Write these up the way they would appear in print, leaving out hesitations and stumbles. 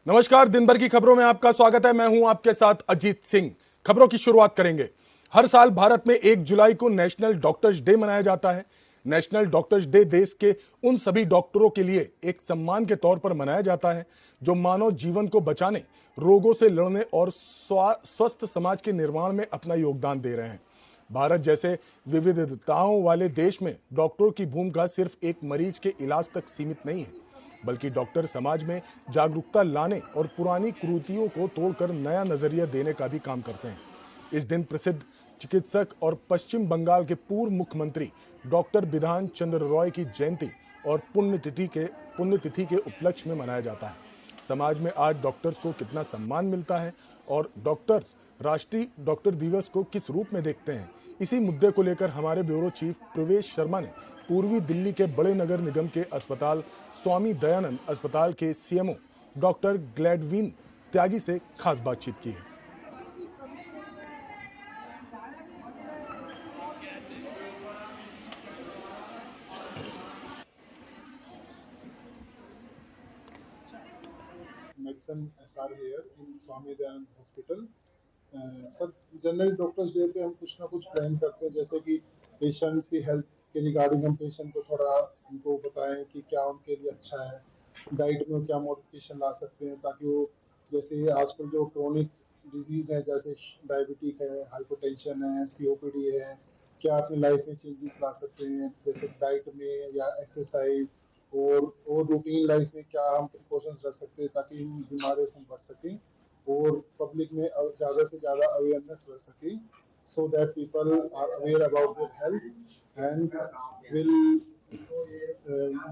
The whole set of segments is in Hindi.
नमस्कार, दिन भर की खबरों में आपका स्वागत है। मैं हूं आपके साथ अजीत सिंह। खबरों की शुरुआत करेंगे। हर साल भारत में 1 जुलाई को नेशनल डॉक्टर्स डे मनाया जाता है। नेशनल डॉक्टर्स डे देश के उन सभी डॉक्टरों के लिए एक सम्मान के तौर पर मनाया जाता है जो मानव जीवन को बचाने, रोगों से लड़ने और स्वस्थ समाज के निर्माण में अपना योगदान दे रहे हैं। भारत जैसे विविधताओं वाले देश में डॉक्टरों की भूमिका सिर्फ एक मरीज के इलाज तक सीमित नहीं है, बल्कि डॉक्टर समाज में जागरूकता लाने और पुरानी कुरीतियों को तोड़कर नया नजरिया देने का भी काम करते हैं। इस दिन प्रसिद्ध चिकित्सक और पश्चिम बंगाल के पूर्व मुख्यमंत्री डॉक्टर बिधान चंद्र रॉय की जयंती और पुण्यतिथि के उपलक्ष्य में मनाया जाता है। समाज में आज डॉक्टर्स को कितना सम्मान मिलता है और डॉक्टर्स राष्ट्रीय डॉक्टर दिवस को किस रूप में देखते हैं, इसी मुद्दे को लेकर हमारे ब्यूरो चीफ प्रवेश शर्मा ने पूर्वी दिल्ली के बड़े नगर निगम के अस्पताल स्वामी दयानंद अस्पताल के सीएमओ डॉक्टर ग्लैडविन त्यागी से खास बातचीत की है। Medicine SR here in Swami Dayanand Hospital. Sir general doctors day पे हम कुछ ना कुछ प्लान करते हैं, जैसे कि पेशेंट्स की हेल्थ के रिगार्डिंग हम पेशेंट को थोड़ा उनको बताएं कि क्या उनके लिए अच्छा है, डाइट में क्या मॉडिफिकेशन ला सकते हैं ताकि वो जैसे आजकल जो क्रोनिक डिजीज है जैसे डायबिटिक है, हाइपरटेंशन है, सीओपीडी है, क्या अपनी लाइफ में चेंजेस ला सकते हैं जैसे डाइट में या एक्सरसाइज और रूटीन लाइफ में क्या हम प्रिकॉशंस रख सकते हैं ताकि इन बीमारियों से हम बच सकें और पब्लिक में ज़्यादा से ज़्यादा अवेयरनेस रह सके, so that people are aware about their health and will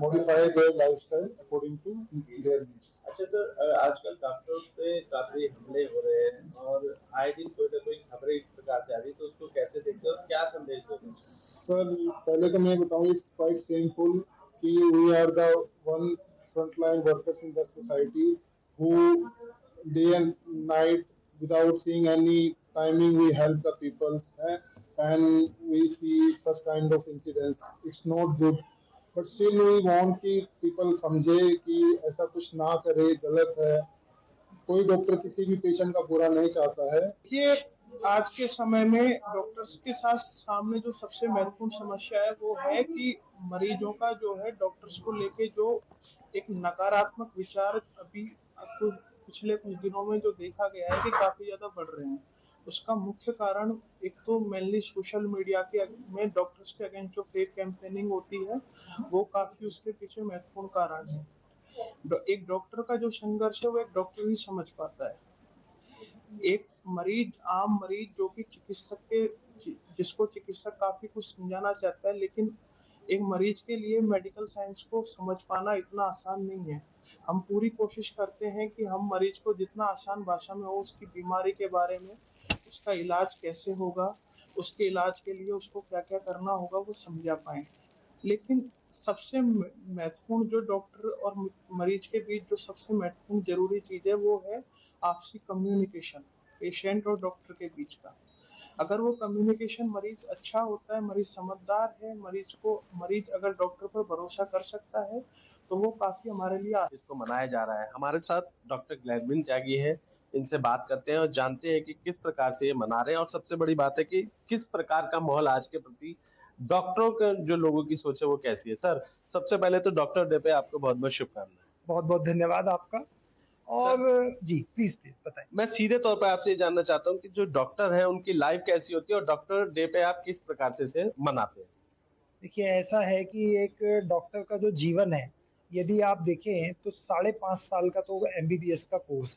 modify their lifestyle according to their needs. अच्छा सर, आजकल डॉक्टरों पे काफी हमले हो रहे हैं और आए दिन कोई ना कोई खबरें इस प्रकार से आ रही है, तो उसको कैसे देखते हो और क्या संदेश दोगे? सर पहले तो मैं बताऊं, इट्स क्वाइट शेमफुल कि we are the one frontline workers in the society who day and night without seeing any timing we help the people, and we see such kind of incidents. It's not good, but still we want कि people समझे कि ऐसा कुछ ना करे, गलत है। कोई डॉक्टर किसी भी पेशेंट का बुरा नहीं चाहता है। ये आज के समय में डॉक्टर्स के साथ सामने जो सबसे महत्वपूर्ण समस्या है वो है कि मरीजों का जो है डॉक्टर्स को लेके जो एक नकारात्मक विचार अभी आपको पिछले कुछ दिनों में जो देखा गया है कि काफी ज्यादा बढ़ रहे हैं। उसका मुख्य कारण एक तो मेनली सोशल मीडिया के में डॉक्टर्स के अगेंस्ट जो फेक कैंपेनिंग होती है वो काफी उसके पीछे महत्वपूर्ण कारण है। एक डॉक्टर का जो संघर्ष है वो एक डॉक्टर ही समझ पाता है। एक मरीज, आम मरीज जो कि जिसको चिकित्सक काफी कुछ समझाना चाहता है, लेकिन एक मरीज के लिए मेडिकल साइंस को समझ पाना इतना आसान नहीं है। हम पूरी कोशिश करते हैं कि हम मरीज को जितना आसान भाषा में हो उसकी बीमारी के बारे में, उसका इलाज कैसे होगा, उसके इलाज के लिए उसको क्या क्या करना होगा वो समझा पाए। लेकिन सबसे महत्वपूर्ण जो डॉक्टर और मरीज के बीच जो सबसे महत्वपूर्ण जरूरी चीज है वो है आपसी कम्युनिकेशन, पेशेंट और डॉक्टर के बीच का। अगर वो कम्युनिकेशन मरीज अच्छा होता है, मरीज समझदार है, मरीज अगर डॉक्टर पर भरोसा कर सकता है तो वो काफी हमारे लिए इसको मनाया जा रहा है। हमारे साथ डॉक्टर ग्लैडविन त्यागी है, इनसे बात करते हैं और जानते हैं कि किस प्रकार से ये मना रहे हैं और सबसे बड़ी बात है कि किस प्रकार का माहौल आज के प्रति डॉक्टरों का जो लोगों की सोच है वो कैसी है। सर, सबसे पहले तो डॉक्टर डे पे आपको बहुत बहुत शुभकामनाएं। बहुत बहुत धन्यवाद आपका। और जी प्लीज बताएं। मैं सीधे तौर पर आपसे जानना चाहता हूँ कि जो डॉक्टर है उनकी लाइफ कैसी होती है और डॉक्टर डे पे आप किस प्रकार से इसे मनाते हैं? देखिए, ऐसा है कि एक डॉक्टर का जो जीवन है, यदि आप देखें तो 5.5 साल का तो एमबीबीएस का कोर्स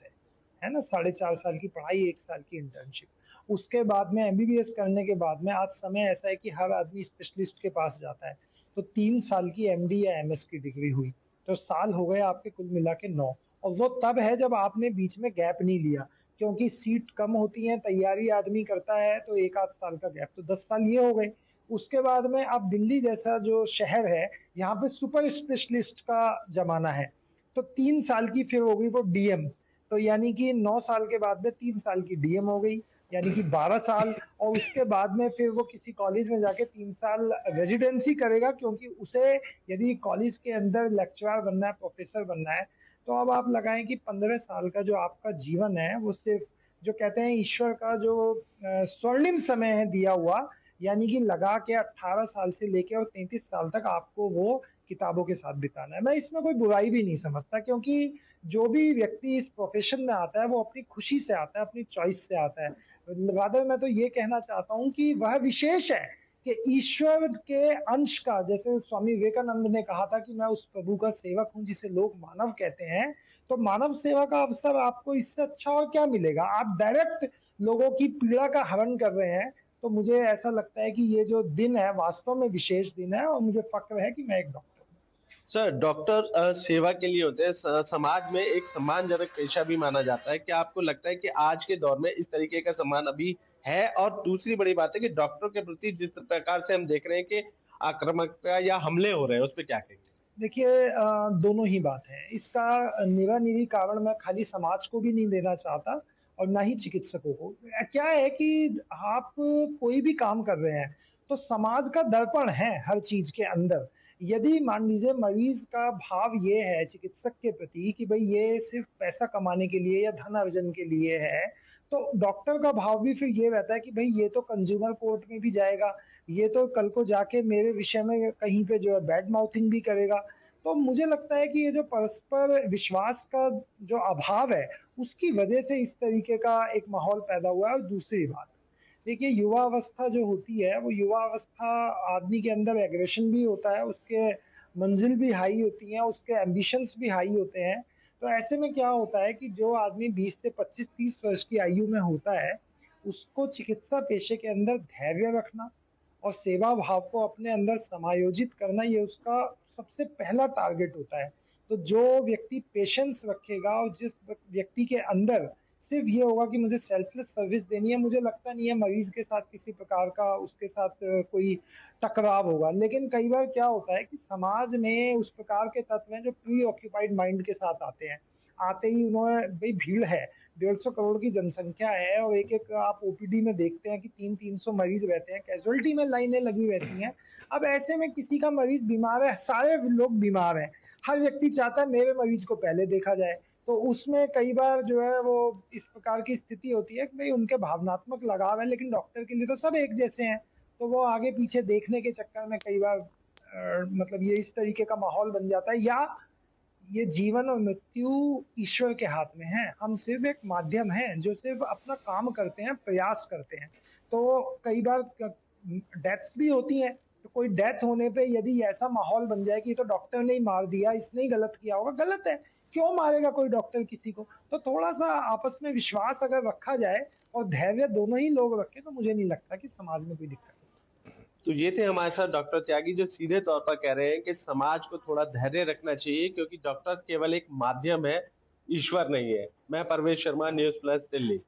है ना, 4.5 साल की पढ़ाई, 1 साल की इंटर्नशिप। उसके बाद में एमबीबीएस करने के बाद में आज समय ऐसा है कि हर आदमी स्पेशलिस्ट के पास जाता है, तो 3 साल की एमडी या एमएस की डिग्री हुई, तो साल हो गए आपके कुल मिला के 9। और वो तब है जब आपने बीच में गैप नहीं लिया, क्योंकि सीट कम होती है, तैयारी आदमी करता है तो 1 आध साल का गैप, तो 10 साल ये हो गए। उसके बाद में अब दिल्ली जैसा जो शहर है, यहाँ पे सुपर स्पेशलिस्ट का जमाना है, तो 3 साल की फिर हो गई वो डीएम, तो यानी कि 9 साल के बाद में 3 साल की डीएम हो गई, यानी कि 12 साल। और उसके बाद में फिर वो किसी कॉलेज में जाके 3 साल रेजिडेंसी करेगा, क्योंकि उसे यदि कॉलेज के अंदर लेक्चरर बनना है, प्रोफेसर बनना है, तो अब आप लगाएं कि 15 साल का जो आपका जीवन है वो सिर्फ जो कहते हैं ईश्वर का जो स्वर्णिम समय है दिया हुआ, यानी कि लगा के 18 साल से लेके और 33 साल तक आपको वो किताबों के साथ बिताना है। मैं इसमें कोई बुराई भी नहीं समझता, क्योंकि जो भी व्यक्ति इस प्रोफेशन में आता है वो अपनी खुशी से आता है, अपनी चॉइस से आता है। रादर मैं तो ये कहना चाहता हूँ कि वह विशेष है कि ईश्वर के अंश का, जैसे स्वामी विवेकानंद ने कहा था कि मैं उस प्रभु का सेवक हूँ जिसे लोग मानव कहते हैं, तो मानव सेवा का अवसर आपको इससे अच्छा और क्या मिलेगा। आप डायरेक्ट लोगों की पीड़ा का हरण कर रहे हैं। तो मुझे ऐसा लगता है कि ये जो दिन है वास्तव में विशेष दिन है, और मुझे फक्र है कि मैं एक डॉक्टर हूँ। सर, डॉक्टर सेवा के लिए होते हैं, समाज में एक सम्मानजनक पेशा भी माना जाता है। क्या आपको लगता है कि आज के दौर में इस तरीके का सम्मान अभी है? और दूसरी बड़ी बात है कि डॉक्टरों के प्रति जिस प्रकार से हम देख रहे हैं कि आक्रामकता या हमले हो रहे हैं, उस पर क्या कहेंगे? देखिए, दोनों ही बात है। इसका निरानिरी कारण मैं खाली समाज को भी नहीं देना चाहता और ना ही चिकित्सकों को। क्या है कि आप कोई भी काम कर रहे हैं तो समाज का दर्पण है हर चीज के अंदर। यदि मान लीजिए मरीज का भाव ये है चिकित्सक के प्रति कि भाई ये सिर्फ पैसा कमाने के लिए या धन अर्जन के लिए है, तो डॉक्टर का भाव भी फिर ये रहता है कि भाई ये तो कंज्यूमर कोर्ट में भी जाएगा, ये तो कल को जाके मेरे विषय में कहीं पे जो है बैड माउथिंग भी करेगा। तो मुझे लगता है कि ये जो परस्पर विश्वास का जो अभाव है उसकी वजह से इस तरीके का एक माहौल पैदा हुआ है। और दूसरी बात, देखिए युवा अवस्था जो होती है वो युवा अवस्था, आदमी के अंदर एग्रेशन भी होता है, उसके मंजिल भी हाई होती है, उसके एम्बिशंस भी हाई होते हैं। तो ऐसे में क्या होता है कि जो आदमी 20 से 25-30 वर्ष की आयु में होता है उसको चिकित्सा पेशे के अंदर धैर्य रखना और सेवा भाव को अपने अंदर समायोजित करना, ये उसका सबसे पहला टारगेट होता है। तो जो व्यक्ति पेशेंस रखेगा और जिस व्यक्ति के अंदर सिर्फ ये होगा कि मुझे सेल्फलेस सर्विस देनी है, मुझे लगता नहीं है मरीज के साथ किसी प्रकार का उसके साथ कोई टकराव होगा। लेकिन कई बार क्या होता है कि समाज में उस प्रकार के तत्व हैं जो प्री ऑक्यूपाइड माइंड के साथ आते हैं। आते ही उन्होंने, भाई भीड़ है, 150 करोड़ की जनसंख्या है और एक एक आप ओपीडी में देखते हैं कि 300-300 मरीज रहते हैं, कैजुअलिटी में लाइनें लगी रहती हैं। अब ऐसे में किसी का मरीज बीमार है, सारे लोग बीमार हैं, हर व्यक्ति चाहता है मेरे मरीज को पहले देखा जाए। तो उसमें कई बार जो है वो इस प्रकार की स्थिति होती है कि भाई उनके भावनात्मक लगाव है, लेकिन डॉक्टर के लिए तो सब एक जैसे हैं। तो वो आगे पीछे देखने के चक्कर में कई बार मतलब ये इस तरीके का माहौल बन जाता है। या ये जीवन और मृत्यु ईश्वर के हाथ में है, हम सिर्फ एक माध्यम हैं जो सिर्फ अपना काम करते हैं, प्रयास करते हैं। तो कई बार डेथ्स भी होती हैं। तो कोई डेथ होने पे यदि ऐसा माहौल बन जाए कि तो डॉक्टर ने ही मार दिया, इसने ही गलत किया होगा, गलत है। क्यों मारेगा कोई डॉक्टर किसी को? तो थोड़ा सा आपस में विश्वास अगर रखा जाए और धैर्य दोनों ही लोग रखें तो मुझे नहीं लगता कि समाज में कोई दिक्कत है। तो ये थे हमारे साथ डॉक्टर त्यागी, जो सीधे तौर पर कह रहे हैं कि समाज को थोड़ा धैर्य रखना चाहिए, क्योंकि डॉक्टर केवल एक माध्यम है, ईश्वर नहीं है। मैं परवेश शर्मा, न्यूज़ प्लस, दिल्ली।